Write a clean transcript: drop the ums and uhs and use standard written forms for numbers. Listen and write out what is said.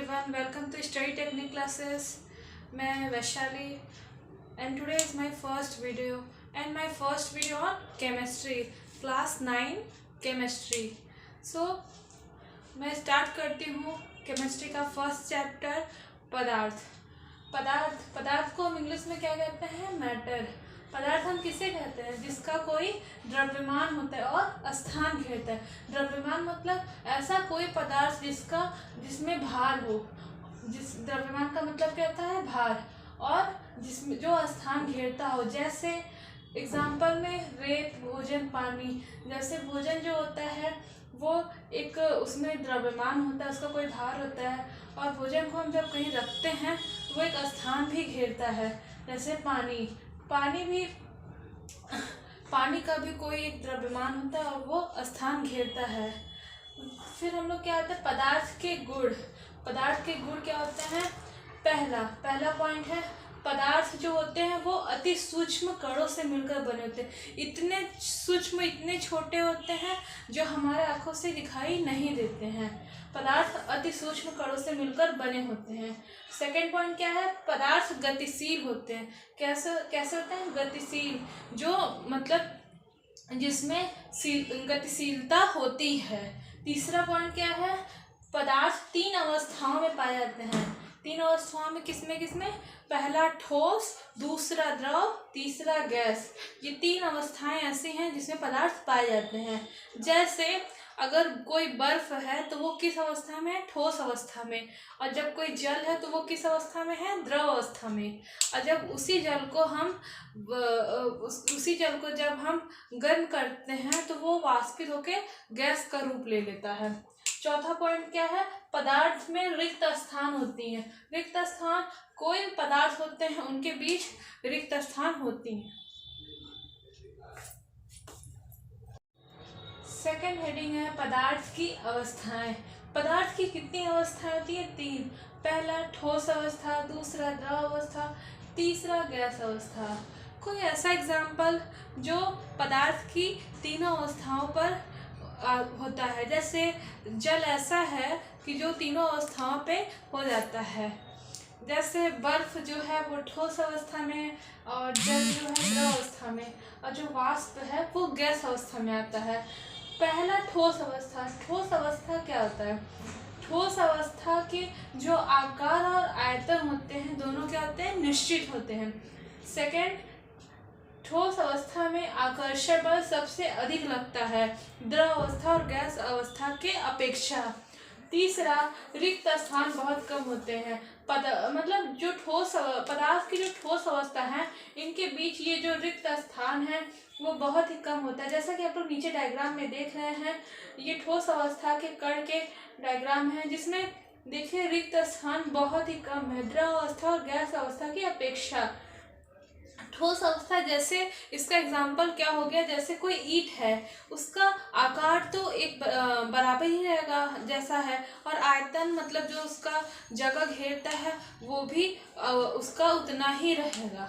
everyone, welcome to Study Technique Classes. मैं Vaishali and today is my first video on chemistry, class 9 chemistry. So मैं start करती हूँ chemistry का first chapter पदार्थ को हम इंग्लिश में क्या कहते हैं? मैटर। पदार्थ हम किसे कहते हैं? जिसका कोई द्रव्यमान होता है और स्थान घेरता है। द्रव्यमान मतलब ऐसा कोई पदार्थ जिसमें भार हो। जिस द्रव्यमान का मतलब क्या होता है? भार। और जिसमें जो स्थान घेरता हो, जैसे एग्जाम्पल में रेत, भोजन, पानी। जैसे भोजन जो होता है वो एक उसमें द्रव्यमान होता है, उसका कोई भार होता है, और भोजन को हम जब कहीं रखते हैं तो वो एक स्थान भी घेरता है। जैसे पानी का भी कोई एक द्रव्यमान होता है और वो स्थान घेरता है। फिर हम लोग क्या होता है? पदार्थ के गुण क्या होते हैं? पहला पॉइंट है, पदार्थ जो होते हैं वो अति सूक्ष्म कणों से मिलकर बने होते हैं। इतने सूक्ष्म, इतने छोटे होते हैं जो हमारे आंखों से दिखाई नहीं देते हैं। पदार्थ अति सूक्ष्म कणों से मिलकर बने होते हैं। सेकंड पॉइंट क्या है? पदार्थ गतिशील होते हैं। कैसे होते हैं? गतिशील, जो मतलब जिसमें गतिशीलता होती है। तीसरा पॉइंट क्या है? पदार्थ 3 अवस्थाओं में पाए जाते हैं। 3 अवस्थाओं में किसमें? पहला ठोस, दूसरा द्रव, तीसरा गैस। ये 3 अवस्थाएं ऐसी हैं जिसमें पदार्थ पाए जाते हैं। जैसे अगर कोई बर्फ है तो वो किस अवस्था में है? ठोस अवस्था में। और जब कोई जल है तो वो किस अवस्था में है? द्रव अवस्था में। और जब उसी जल को जब हम गर्म करते हैं तो वो वाष्पित होकर गैस का रूप ले लेता है। चौथा पॉइंट क्या है? पदार्थ में रिक्त स्थान होती हैं। रिक्त स्थान, कोई पदार्थ होते हैं उनके बीच रिक्त स्थान होती हैं। सेकंड हेडिंग है पदार्थ की अवस्थाएं। पदार्थ की कितनी अवस्थाएं होती है? 3। पहला ठोस अवस्था, दूसरा द्रव अवस्था, तीसरा गैस अवस्था। कोई ऐसा एग्जाम्पल जो पदार्थ की तीनों अवस्थाओं पर होता है। जैसे जल ऐसा है कि जो तीनों अवस्थाओं पे हो जाता है। जैसे बर्फ जो है वो ठोस अवस्था में, और जल जो है द्रव अवस्था में, और जो वाष्प है वो गैस अवस्था में आता है। पहला ठोस अवस्था। ठोस अवस्था क्या होता है? ठोस अवस्था के जो आकार और आयतन होते हैं दोनों क्या होते हैं? निश्चित होते हैं। सेकेंड, ठोस अवस्था में आकर्षण बल सबसे अधिक लगता है द्रव अवस्था और गैस अवस्था के अपेक्षा। तीसरा, रिक्त स्थान बहुत कम होते हैं। मतलब जो पदार्थ की जो ठोस अवस्था है इनके बीच ये जो रिक्त स्थान है वो बहुत ही कम होता है। जैसा कि आप लोग नीचे डायग्राम में देख रहे हैं, ये ठोस अवस्था के कण के डायग्राम है, जिसमें देखिए रिक्त स्थान बहुत ही कम है द्रव अवस्था और गैस अवस्था की अपेक्षा। ठोस अवस्था, जैसे इसका एग्जाम्पल क्या हो गया? जैसे कोई ईंट है, उसका आकार तो एक बराबर ही रहेगा जैसा है, और आयतन मतलब जो उसका जगह घेरता है वो भी उसका उतना ही रहेगा।